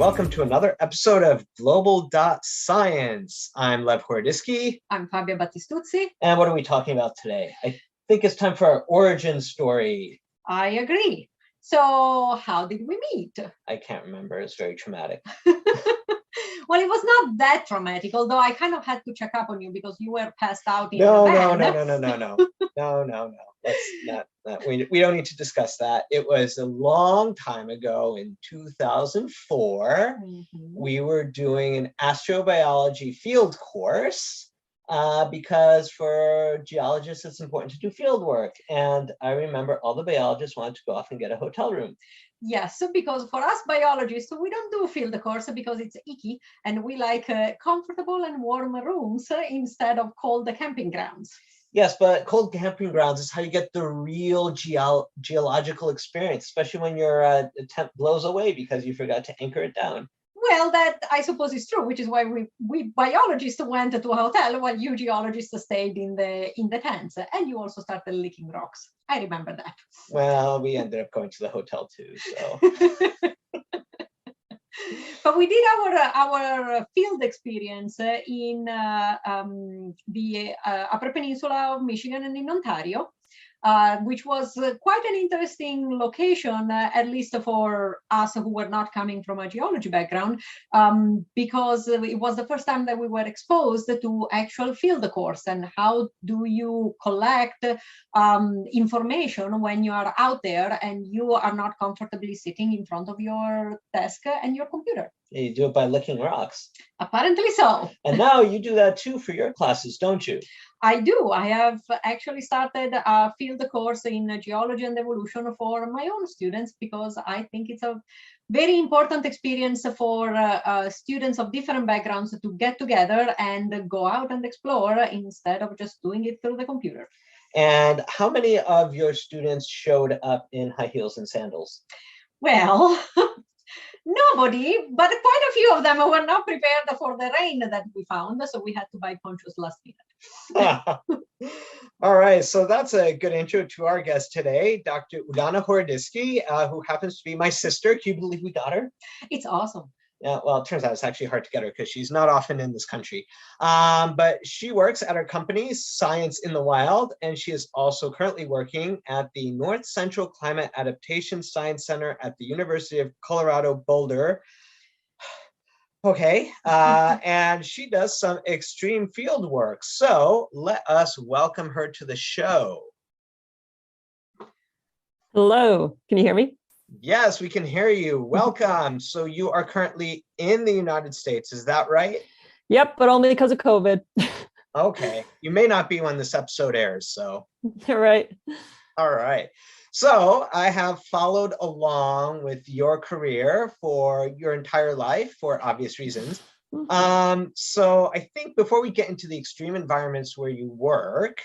welcome to another episode of Global Science. I'm Lev Horodyskyj. I'm Fabia Battistuzzi. And what are we talking about today? I think it's time for our origin story. I agree. So how did we meet? I can't remember. It's very traumatic. Well, it was not that traumatic, although I kind of had to check up on you because you were passed out in No. the van. Let's not. We don't need to discuss that. It was a long time ago in 2004. We were doing an astrobiology field course because for geologists, it's important to do field work. And I remember all the biologists wanted to go off and get a hotel room. Yes, because for us biologists, we don't do field course because it's icky and we like comfortable and warm rooms instead of cold camping grounds. Yes, but cold camping grounds is how you get the real geological experience, especially when your tent blows away because you forgot to anchor it down. Well, that I suppose is true, which is why we biologists went to a hotel while you geologists stayed in the tents, and you also started licking rocks. I remember that. Well, we ended up going to the hotel too, so. But we did our field experience in the Upper Peninsula of Michigan and in Ontario. Which was quite an interesting location, at least for us who were not coming from a geology background, because it was the first time that we were exposed to actual field course and how do you collect information when you are out there and you are not comfortably sitting in front of your desk and your computer. You do it by licking rocks. Apparently so. And now you do that too for your classes, don't you? I do. I have actually started a field course in geology and evolution for my own students because I think it's a very important experience for students of different backgrounds to get together and go out and explore instead of just doing it through the computer. And how many of your students showed up in high heels and sandals? Well, nobody, but quite a few of them were not prepared for the rain that we found, so we had to buy ponchos last minute. All right, so that's a good intro to our guest today, Dr. Ulyana Horodyskyj, who happens to be my sister. Can you believe we got her? It's awesome. Yeah, well, it turns out it's actually hard to get her because she's not often in this country. But she works at her company, Science in the Wild, and she is also currently working at the North Central Climate Adaptation Science Center at the University of Colorado Boulder. Okay, and she does some extreme field work. So let us welcome her to the show. Hello, can you hear me? Yes, we can hear you. Welcome. So you are currently in the United States, is that right? Yep, but only because of COVID. Okay, you may not be when this episode airs, so. Right. All right. So I have followed along with your career for your entire life for obvious reasons. So I think before we get into the extreme environments where you work,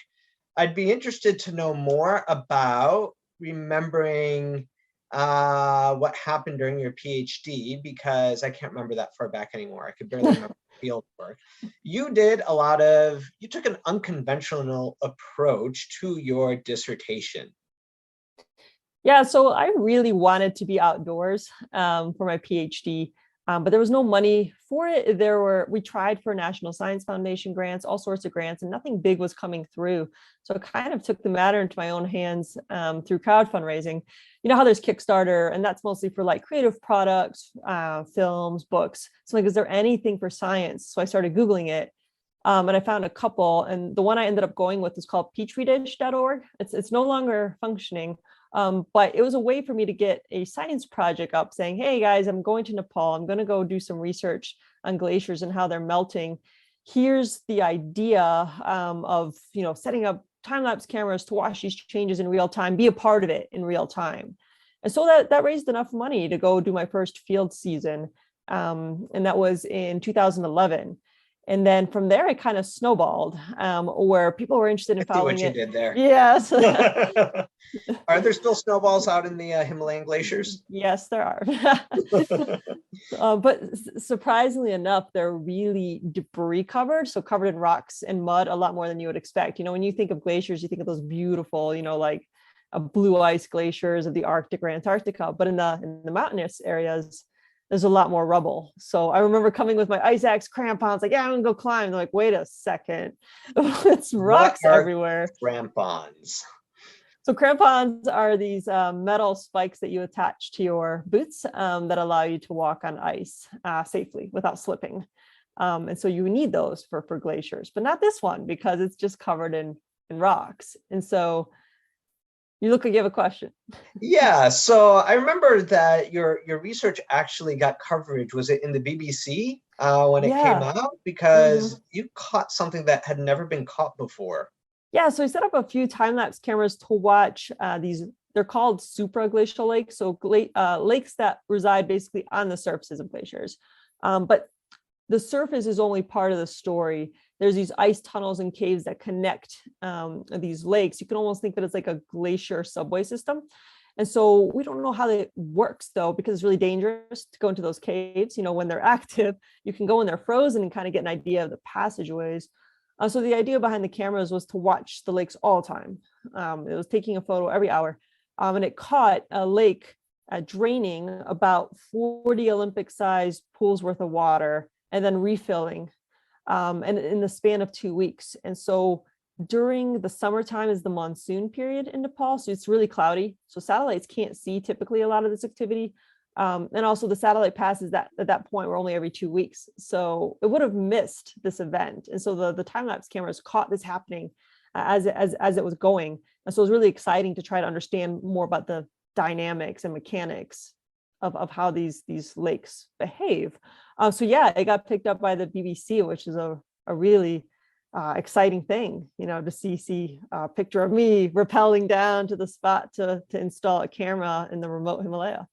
I'd be interested to know more about remembering what happened during your PhD, because I can't remember that far back anymore. I could barely remember field work. You took an unconventional approach to your dissertation. Yeah, so I really wanted to be outdoors for my PhD, but there was no money for it. We tried for National Science Foundation grants, all sorts of grants, and nothing big was coming through. So I kind of took the matter into my own hands through crowd fundraising. You know how there's Kickstarter, and that's mostly for like creative products, films, books. So like, is there anything for science? So I started Googling it. And I found a couple, and the one I ended up going with is called petridish.org. It's no longer functioning, but it was a way for me to get a science project up saying, hey guys, I'm going to Nepal. I'm going to go do some research on glaciers and how they're melting. Here's the idea of setting up time-lapse cameras to watch these changes in real time, be a part of it in real time. And so that raised enough money to go do my first field season. And that was in 2011. And then from there, it kind of snowballed, where people were interested in following it. I see what you did there. Yes. Are there still snowballs out in the Himalayan glaciers? Yes, there are. But surprisingly enough, they're really debris covered. So covered in rocks and mud a lot more than you would expect. When you think of glaciers, you think of those beautiful, like blue ice glaciers of the Arctic or Antarctica. But in the mountainous areas, there's a lot more rubble. So I remember coming with my ice axe crampons, like, yeah, I'm gonna go climb. They're like, wait a second, it's rocks everywhere. Crampons. So crampons are these metal spikes that you attach to your boots that allow you to walk on ice safely without slipping. And so you need those for glaciers, but not this one because it's just covered in rocks. And so you look like you have a question. Yeah, so I remember that your research actually got coverage. Was it in the BBC when it came out? Because you caught something that had never been caught before. Yeah, so I set up a few time-lapse cameras to watch these. They're called supraglacial lakes, so lakes that reside basically on the surfaces of glaciers. But the surface is only part of the story. There's these ice tunnels and caves that connect these lakes. You can almost think that it's like a glacier subway system. And so we don't know how it works though, because it's really dangerous to go into those caves. You know, when they're active, you can go when they're frozen and kind of get an idea of the passageways. So the idea behind the cameras was to watch the lakes all the time. It was taking a photo every hour, and it caught a lake draining about 40 Olympic-sized pools worth of water and then refilling, and in the span of 2 weeks. And so during the summertime is the monsoon period in Nepal, so it's really cloudy. So satellites can't see typically a lot of this activity. And also the satellite passes that at that point were only every 2 weeks. So it would have missed this event. And so the time-lapse cameras caught this happening as it was going. And so it was really exciting to try to understand more about the dynamics and mechanics of how these lakes behave. So yeah, it got picked up by the BBC, which is a really exciting thing, you know, to see a picture of me rappelling down to the spot to install a camera in the remote Himalaya.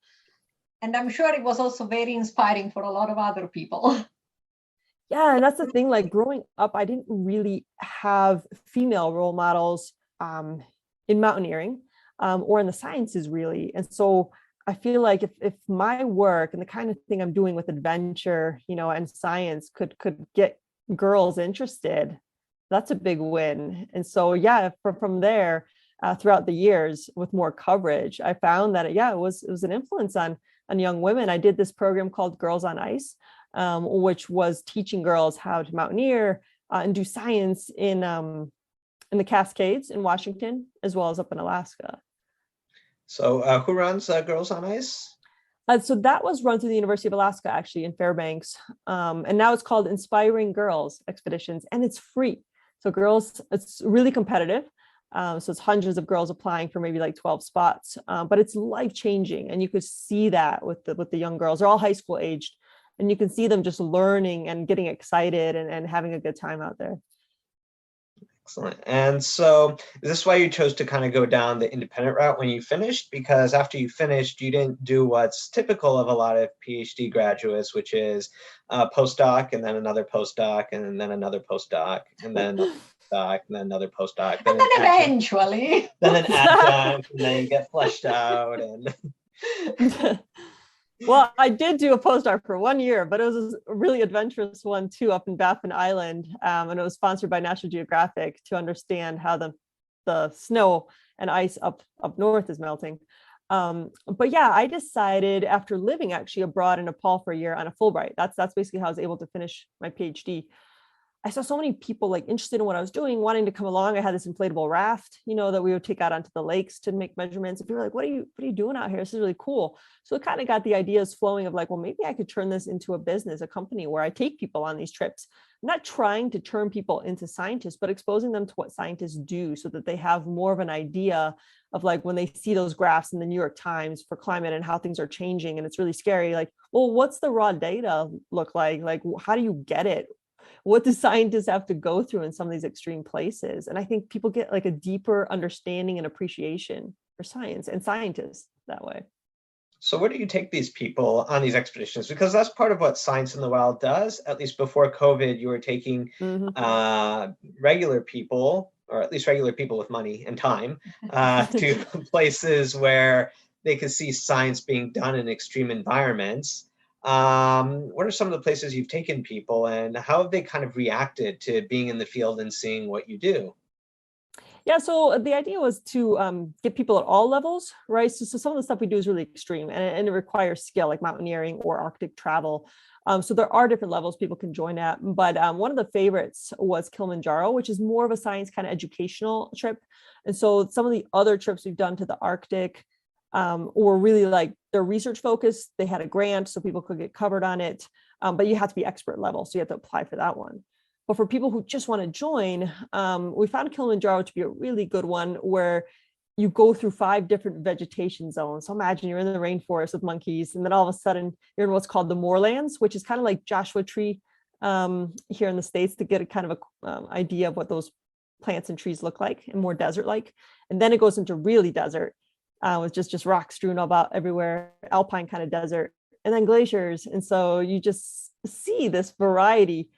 And I'm sure it was also very inspiring for a lot of other people. Yeah, and that's the thing, like growing up, I didn't really have female role models in mountaineering or in the sciences really. And so I feel like if my work and the kind of thing I'm doing with adventure, you know, and science could get girls interested, that's a big win. And so, yeah, from there, throughout the years with more coverage, I found that, it was an influence on young women. I did this program called Girls on Ice, which was teaching girls how to mountaineer and do science in the Cascades in Washington, as well as up in Alaska. So who runs Girls on Ice? So that was run through the University of Alaska, actually, in Fairbanks. And now it's called Inspiring Girls Expeditions, and it's free. So girls, it's really competitive. So it's hundreds of girls applying for maybe like 12 spots, but it's life-changing. And you could see that with the young girls. They're all high school aged, and you can see them just learning and getting excited and having a good time out there. Excellent. And so is this why you chose to kind of go down the independent route when you finished? Because after you finished, you didn't do what's typical of a lot of PhD graduates, which is a postdoc and then another postdoc and then another postdoc and then another postdoc and then another postdoc. And then eventually. Then an adjunct, and then you get fleshed out. And well, I did do a postdoc for 1 year, but it was a really adventurous one too, up in Baffin Island. And it was sponsored by National Geographic to understand how the snow and ice up north is melting. But yeah, I decided after living actually abroad in Nepal for a year on a Fulbright, that's basically how I was able to finish my PhD. I saw so many people like interested in what I was doing, wanting to come along. I had this inflatable raft, you know, that we would take out onto the lakes to make measurements. And people were like, what are you doing out here? This is really cool. So it kind of got the ideas flowing of like, well, maybe I could turn this into a business, a company where I take people on these trips, not trying to turn people into scientists, but exposing them to what scientists do so that they have more of an idea of like when they see those graphs in the New York Times for climate and how things are changing. And it's really scary. Like, well, what's the raw data look like? Like, how do you get it? What do scientists have to go through in some of these extreme places? And I think people get like a deeper understanding and appreciation for science and scientists that way. So where do you take these people on these expeditions? Because that's part of what Science in the Wild does. At least before COVID, you were taking regular people, or at least regular people with money and time, to places where they could see science being done in extreme environments. What are some of the places you've taken people, and how have they kind of reacted to being in the field and seeing what you do? Yeah, so the idea was to get people at all levels, right? So some of the stuff we do is really extreme and it requires skill, like mountaineering or Arctic travel. So there are different levels people can join at, but one of the favorites was Kilimanjaro, which is more of a science kind of educational trip. And so some of the other trips we've done to the Arctic were really like they're research focused. They had a grant so people could get covered on it, but you have to be expert level, so you have to apply for that one. But for people who just want to join, we found Kilimanjaro to be a really good one where you go through 5 different vegetation zones. So imagine you're in the rainforest with monkeys, and then all of a sudden you're in what's called the moorlands, which is kind of like Joshua Tree here in the States, to get a kind of a idea of what those plants and trees look like and more desert-like. And then it goes into really desert with just rock strewn about everywhere, alpine kind of desert, and then glaciers. And so you just see this variety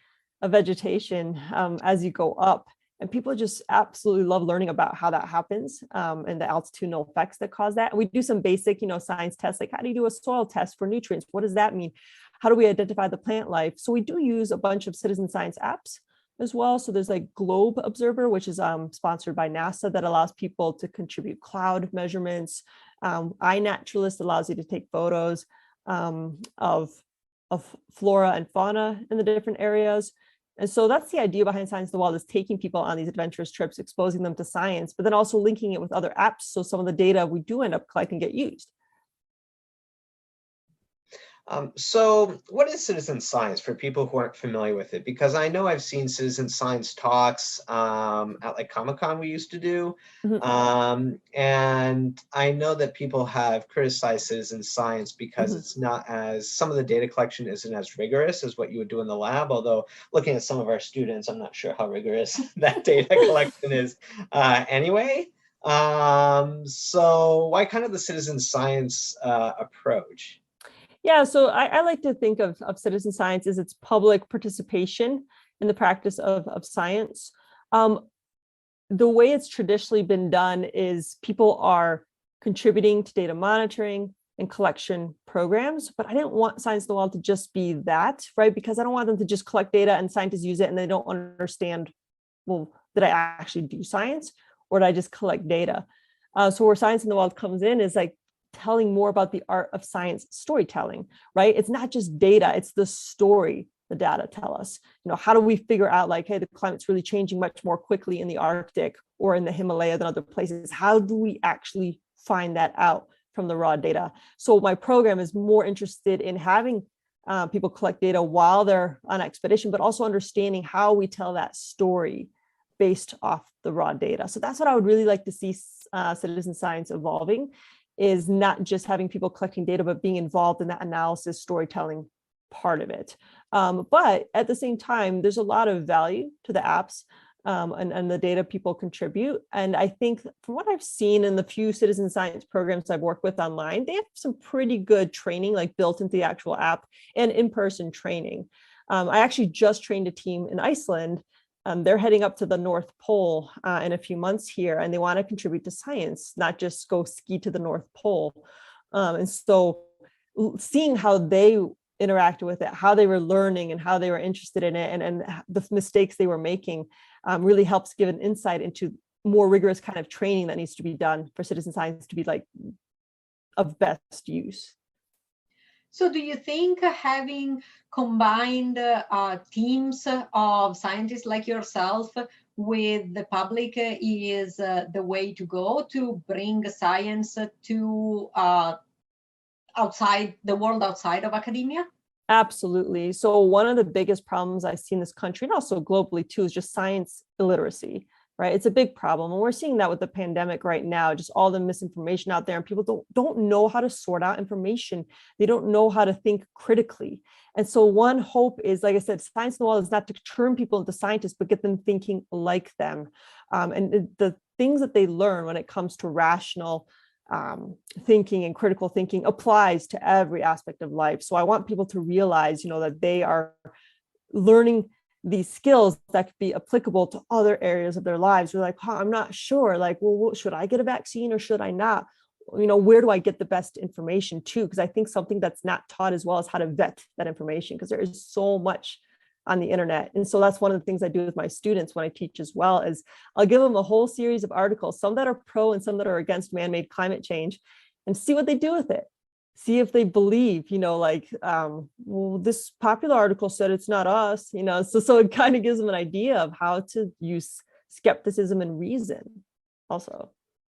of vegetation as you go up, and people just absolutely love learning about how that happens and the altitudinal effects that cause that. And we do some basic, science tests, like how do you do a soil test for nutrients? What does that mean? How do we identify the plant life? So we do use a bunch of citizen science apps as well. So there's like Globe Observer, which is sponsored by NASA, that allows people to contribute cloud measurements. iNaturalist allows you to take photos of flora and fauna in the different areas. And so that's the idea behind Science in the Wild, is taking people on these adventurous trips, exposing them to science, but then also linking it with other apps. So some of the data we do end up collecting get used. So what is citizen science for people who aren't familiar with it? Because I know I've seen citizen science talks at like Comic-Con we used to do. And I know that people have criticized citizen science because it's not as, some of the data collection isn't as rigorous as what you would do in the lab. Although looking at some of our students, I'm not sure how rigorous that data collection is anyway. So why kind of the citizen science approach? Yeah, so I like to think of citizen science as its public participation in the practice of science. The way it's traditionally been done is people are contributing to data monitoring and collection programs, but I didn't want Science in the Wild to just be that, right? Because I don't want them to just collect data and scientists use it and they don't understand, well, did I actually do science or did I just collect data? So where Science in the Wild comes in is like telling more about the art of science storytelling, right? It's not just data, it's the story the data tell us. How do we figure out like, hey, the climate's really changing much more quickly in the Arctic or in the Himalaya than other places? How do we actually find that out from the raw data? So my program is more interested in having people collect data while they're on expedition, but also understanding how we tell that story based off the raw data. So that's what I would really like to see citizen science evolving, is not just having people collecting data, but being involved in that analysis, storytelling part of it. But at the same time, there's a lot of value to the apps and the data people contribute. And I think from what I've seen in the few citizen science programs I've worked with online, they have some pretty good training, like built into the actual app, and in-person training. I actually just trained a team in Iceland. They're heading up to the North Pole in a few months here, and they want to contribute to science, not just go ski to the North Pole. And so seeing how they interacted with it, how they were learning and how they were interested in it, and the mistakes they were making really helps give an insight into more rigorous kind of training that needs to be done for citizen science to be like of best use. So do you think having combined teams of scientists like yourself with the public is the way to go to bring science to outside the world, outside of academia? Absolutely. So one of the biggest problems I see in this country, and also globally too, is just science illiteracy, right? It's a big problem. And we're seeing that with the pandemic right now, just all the misinformation out there, and people don't know how to sort out information. They don't know how to think critically. And so one hope is, like I said, Science in the Wild is not to turn people into scientists, but get them thinking like them. And the things that they learn when it comes to rational thinking and critical thinking applies to every aspect of life. So I want people to realize, that they are learning these skills that could be applicable to other areas of their lives. We're like, I'm not sure, like, well, should I get a vaccine or should I not? Where do I get the best information too? Because I think something that's not taught as well is how to vet that information, because there is so much on the internet. And so that's one of the things I do with my students when I teach as well, is I'll give them a whole series of articles, some that are pro and some that are against man-made climate change, and see what they do with it. See if they believe, like, well, this popular article said it's not us, so it kind of gives them an idea of how to use skepticism and reason also.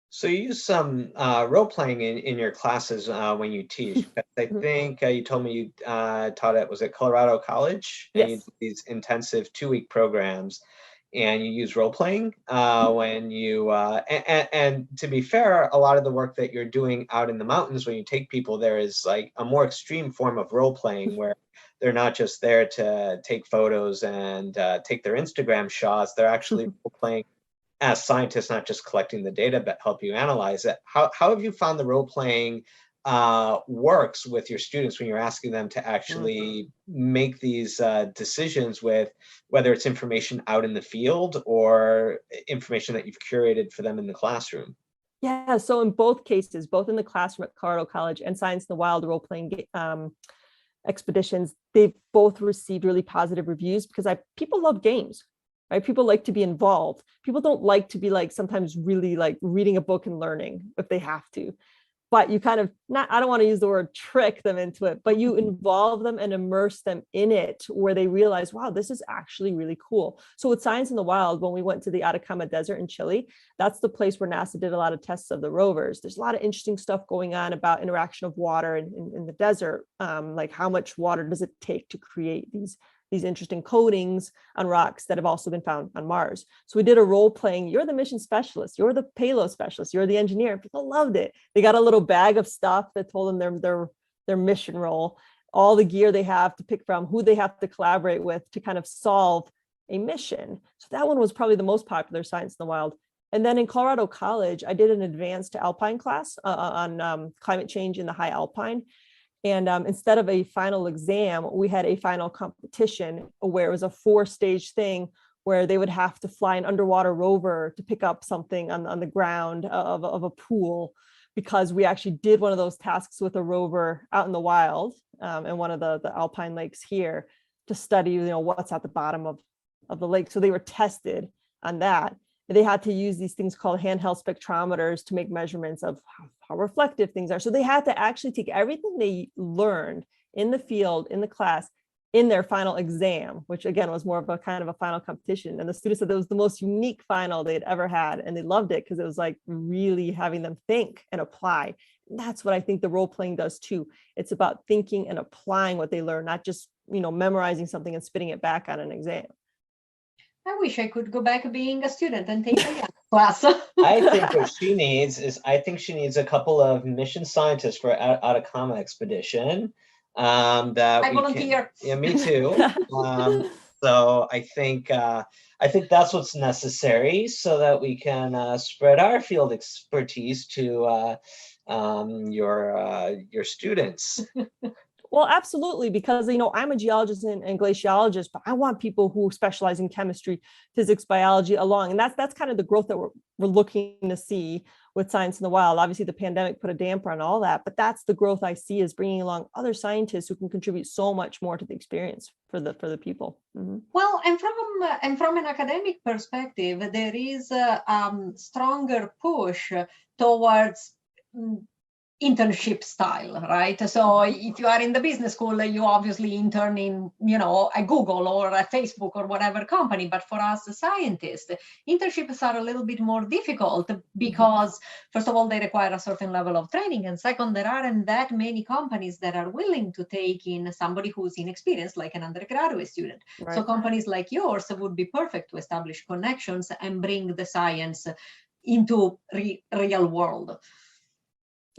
So you use some role playing in your classes when you teach. I think you told me you taught at, was it Colorado College? And you Yes. do these intensive 2-week programs, and you use role playing when you and to be fair, a lot of the work that you're doing out in the mountains when you take people there is like a more extreme form of role playing, where they're not just there to take photos and take their Instagram shots. They're actually role playing as scientists, not just collecting the data, but help you analyze it. How have you found the role playing works with your students when you're asking them to actually make these decisions with whether it's information out in the field or information that you've curated for them in the classroom? Yeah, so in both cases, both in the classroom at Colorado College and Science in the Wild role-playing expeditions, they've both received really positive reviews because people love games. Right? People like to be involved. People don't like to be like sometimes really like reading a book and learning if they have to. But you kind of I don't want to use the word trick them into it, but you involve them and immerse them in it where they realize, wow, this is actually really cool. So with Science in the Wild, when we went to the Atacama Desert in Chile, that's the place where NASA did a lot of tests of the rovers. There's a lot of interesting stuff going on about interaction of water in the desert. Like how much water does it take to create these interesting coatings on rocks that have also been found on Mars. So we did a role playing, you're the mission specialist, you're the payload specialist, you're the engineer. People loved it. They got a little bag of stuff that told them their mission role, all the gear they have to pick from, who they have to collaborate with to kind of solve a mission. So that one was probably the most popular, Science in the Wild. And then in Colorado College, I did an advanced alpine class on climate change in the high alpine. And instead of a final exam, we had a final competition where it was a 4-stage thing where they would have to fly an underwater rover to pick up something on the ground of a pool, because we actually did one of those tasks with a rover out in the wild in one of the alpine lakes here to study, what's at the bottom of the lake. So they were tested on that. They had to use these things called handheld spectrometers to make measurements of how reflective things are. So they had to actually take everything they learned in the field, in the class, in their final exam, which again was more of a kind of a final competition. And the students said it was the most unique final they'd ever had. And they loved it because it was like really having them think and apply. And that's what I think the role playing does too. It's about thinking and applying what they learn, not just, memorizing something and spitting it back on an exam. I wish I could go back being a student and take a class. I think what she needs is, a couple of mission scientists for Atacama expedition. That I volunteer. Yeah, me too. So I think that's what's necessary so that we can spread our field expertise to your students. Well, absolutely, because I'm a geologist and glaciologist, but I want people who specialize in chemistry, physics, biology along, and that's kind of the growth that we're looking to see with Science in the Wild. Obviously, the pandemic put a damper on all that, but that's the growth I see, is bringing along other scientists who can contribute so much more to the experience for the people. Mm-hmm. Well, and from an academic perspective, there is a stronger push towards internship style, right? So if you are in the business school, you obviously intern in, a Google or a Facebook or whatever company. But for us scientists, internships are a little bit more difficult because, first of all, they require a certain level of training. And second, there aren't that many companies that are willing to take in somebody who's inexperienced, like an undergraduate student. Right. So companies like yours would be perfect to establish connections and bring the science into real world.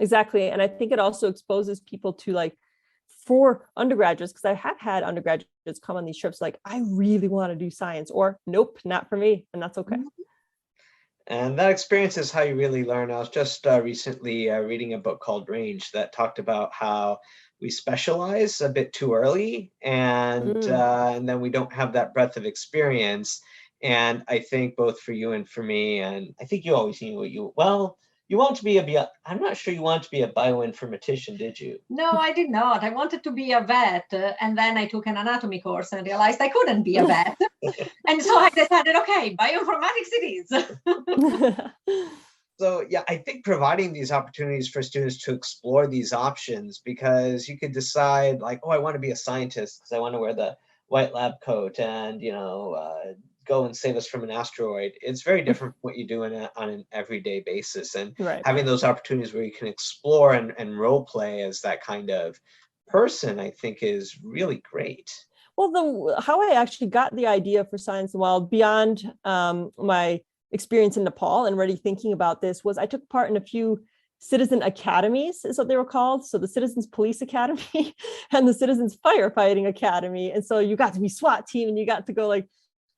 Exactly. And I think it also exposes people to, for undergraduates, because I have had undergraduates come on these trips like, I really want to do science, or nope, not for me. And that's okay. And that experience is how you really learn. I was just recently reading a book called Range that talked about how we specialize a bit too early, and then we don't have that breadth of experience. And I think both for you and for me, and I think you always knew You want to be I'm not sure you want to be a bioinformatician, did you? No, I did not. I wanted to be a vet, and then I took an anatomy course and realized I couldn't be a vet. And so I decided, okay, bioinformatics it is. So yeah, I think providing these opportunities for students to explore these options, because you could decide like, oh, I want to be a scientist because I want to wear the white lab coat and, go and save us from an asteroid. It's very different from what you do on an everyday basis. And Right. having those opportunities where you can explore and role play as that kind of person, I think is really great. Well, how I actually got the idea for Science in the Wild beyond my experience in Nepal and already thinking about this was I took part in a few citizen academies, is what they were called. So the Citizens Police Academy and the Citizens Firefighting Academy. And so you got to be SWAT team and you got to go like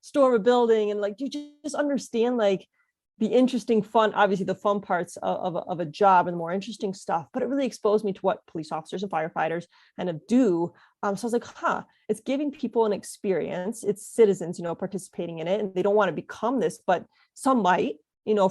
storm a building and like you just understand like the interesting fun, obviously the fun parts of a job and the more interesting stuff, but it really exposed me to what police officers and firefighters kind of do. So I was like, it's giving people an experience. It's citizens, participating in it, and they don't want to become this, but some might,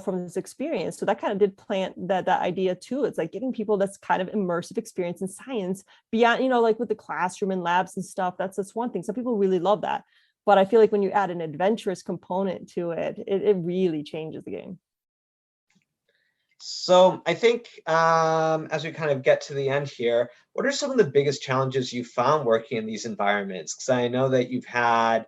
from this experience. So that kind of did plant that idea too. It's like giving people this kind of immersive experience in science beyond, like with the classroom and labs and stuff. That's one thing. Some people really love that. But I feel like when you add an adventurous component to it, it really changes the game. So I think as we kind of get to the end here, what are some of the biggest challenges you found working in these environments? Because I know that you've had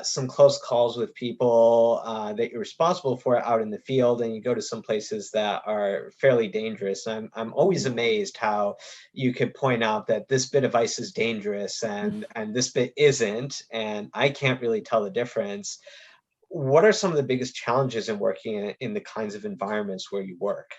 some close calls with people that you're responsible for out in the field, and you go to some places that are fairly dangerous. I'm always amazed how you could point out that this bit of ice is dangerous and this bit isn't, and I can't really tell the difference. What are some of the biggest challenges in working in the kinds of environments where you work?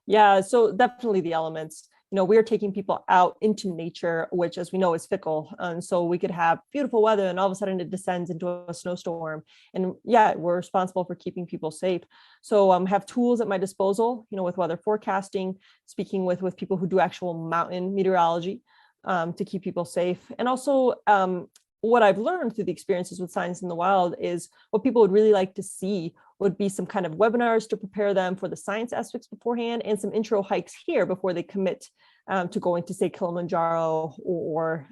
Yeah, so definitely the elements. We're taking people out into nature, which, as we know, is fickle. And so we could have beautiful weather and all of a sudden it descends into a snowstorm. And yeah, we're responsible for keeping people safe. So have tools at my disposal, with weather forecasting, speaking with people who do actual mountain meteorology to keep people safe. And also what I've learned through the experiences with Science in the Wild is what people would really like to see would be some kind of webinars to prepare them for the science aspects beforehand and some intro hikes here before they commit to going to, say, Kilimanjaro or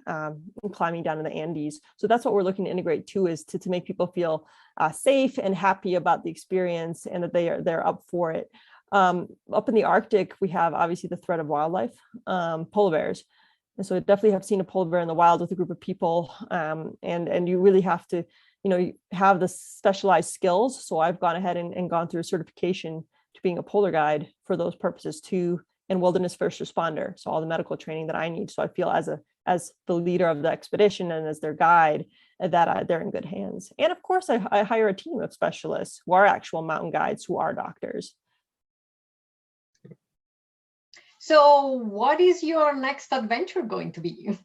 climbing down in the Andes. So that's what we're looking to integrate too, is to make people feel safe and happy about the experience and that they're up for it. Up in the Arctic, we have obviously the threat of wildlife, polar bears. And so I definitely have seen a polar bear in the wild with a group of people. And you really have to, have the specialized skills. So I've gone ahead and gone through a certification to being a polar guide for those purposes too, and wilderness first responder. So all the medical training that I need. So I feel as the leader of the expedition and as their guide, that they're in good hands. And of course, I hire a team of specialists who are actual mountain guides, who are doctors. So what is your next adventure going to be?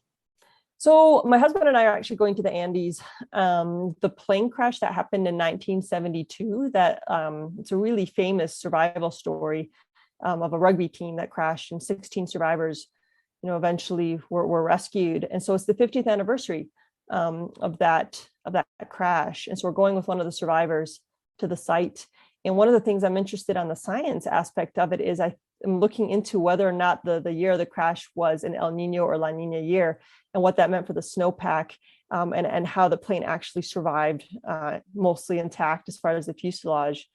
So my husband and I are actually going to the Andes. The plane crash that happened in 1972, it's a really famous survival story of a rugby team that crashed, and 16 survivors, eventually were rescued. And so it's the 50th anniversary of that crash. And so we're going with one of the survivors to the site. And one of the things I'm interested on the science aspect of it is I'm looking into whether or not the year of the crash was an El Nino or La Nina year, and what that meant for the snowpack, and how the plane actually survived mostly intact as far as the fuselage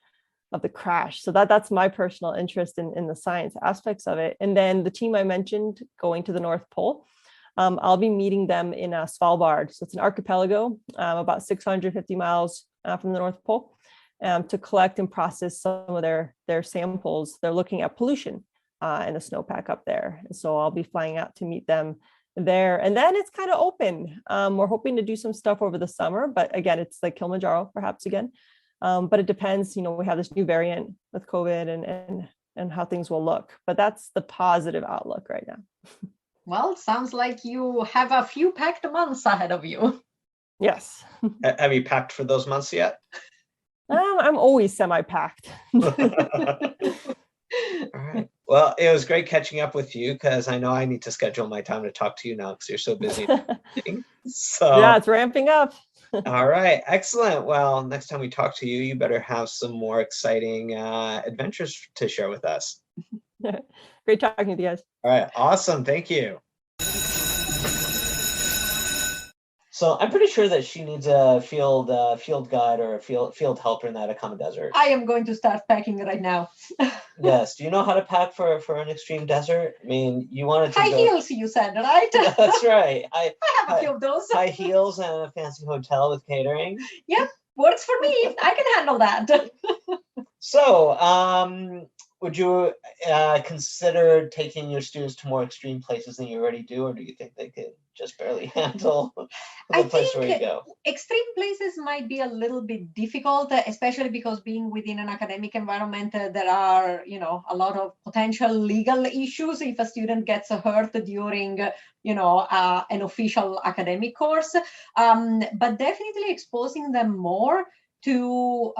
of the crash. So that's my personal interest in the science aspects of it. And then the team I mentioned going to the North Pole, I'll be meeting them in Svalbard. So it's an archipelago about 650 miles from the North Pole. To collect and process some of their samples. They're looking at pollution in the snowpack up there. And so I'll be flying out to meet them there. And then it's kind of open. We're hoping to do some stuff over the summer, but again, it's like Kilimanjaro perhaps again. But it depends, we have this new variant with COVID and how things will look. But that's the positive outlook right now. Well, sounds like you have a few packed months ahead of you. Yes. Have you packed for those months yet? I'm always semi-packed. All right. Well, it was great catching up with you, because I know I need to schedule my time to talk to you now because you're so busy. So yeah, it's ramping up. All right. Excellent. Well, next time we talk to you, you better have some more exciting adventures to share with us. Great talking with you guys. All right, awesome. Thank you. So I'm pretty sure that she needs a field guide or a field helper in the Atacama Desert. I am going to start packing right now. Yes. Do you know how to pack for an extreme desert? I mean, you wanted to High go... heels, you said, right? That's right. I have a few of those. High heels and a fancy hotel with catering. Yep, works for me. I can handle that. So, would you consider taking your students to more extreme places than you already do, or do you think they could just barely handle the place where you go? Extreme places might be a little bit difficult, especially because being within an academic environment, there are, a lot of potential legal issues if a student gets hurt during, an official academic course. But definitely exposing them more to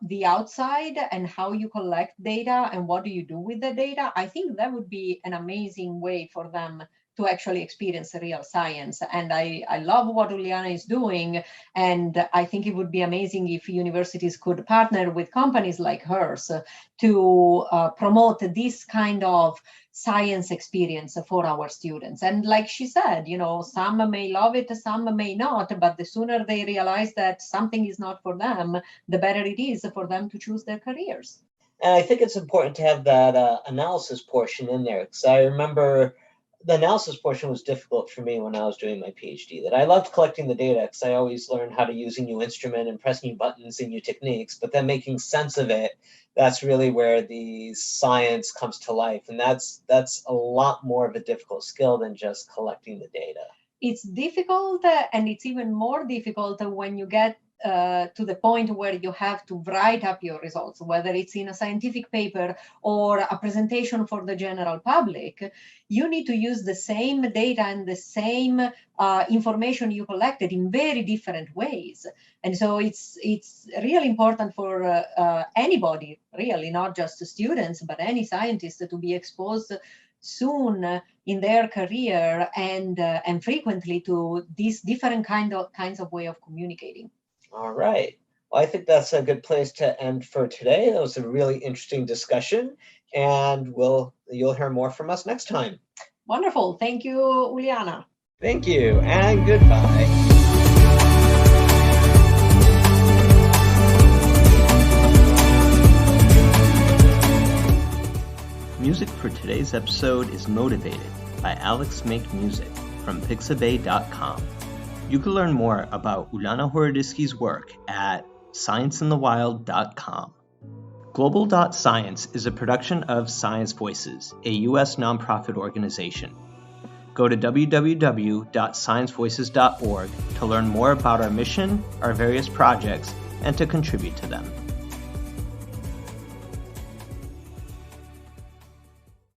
the outside and how you collect data and what do you do with the data. I think that would be an amazing way for them to actually experience real science. And I love what Ulyana is doing. And I think it would be amazing if universities could partner with companies like hers to promote this kind of science experience for our students. And like she said, some may love it, some may not, but the sooner they realize that something is not for them, the better it is for them to choose their careers. And I think it's important to have that analysis portion in there, because I remember the analysis portion was difficult for me when I was doing my PhD. That I loved collecting the data because I always learned how to use a new instrument and press new buttons and new techniques, but then making sense of it, that's really where the science comes to life. And that's a lot more of a difficult skill than just collecting the data. It's difficult, and it's even more difficult when you get to the point where you have to write up your results, whether it's in a scientific paper or a presentation for the general public. You need to use the same data and the same information you collected in very different ways. And so it's really important for anybody, really, not just students, but any scientist to be exposed soon in their career and frequently to these different kinds of way of communicating. All right. Well, I think that's a good place to end for today. That was a really interesting discussion, and you'll hear more from us next time. Wonderful. Thank you, Ulyana. Thank you, and goodbye. Music for today's episode is Motivated by Alex Make Music from Pixabay.com. You can learn more about Ulyana Horodyskyj's work at scienceinthewild.com. Global.Science is a production of Science Voices, a U.S. nonprofit organization. Go to www.sciencevoices.org to learn more about our mission, our various projects, and to contribute to them.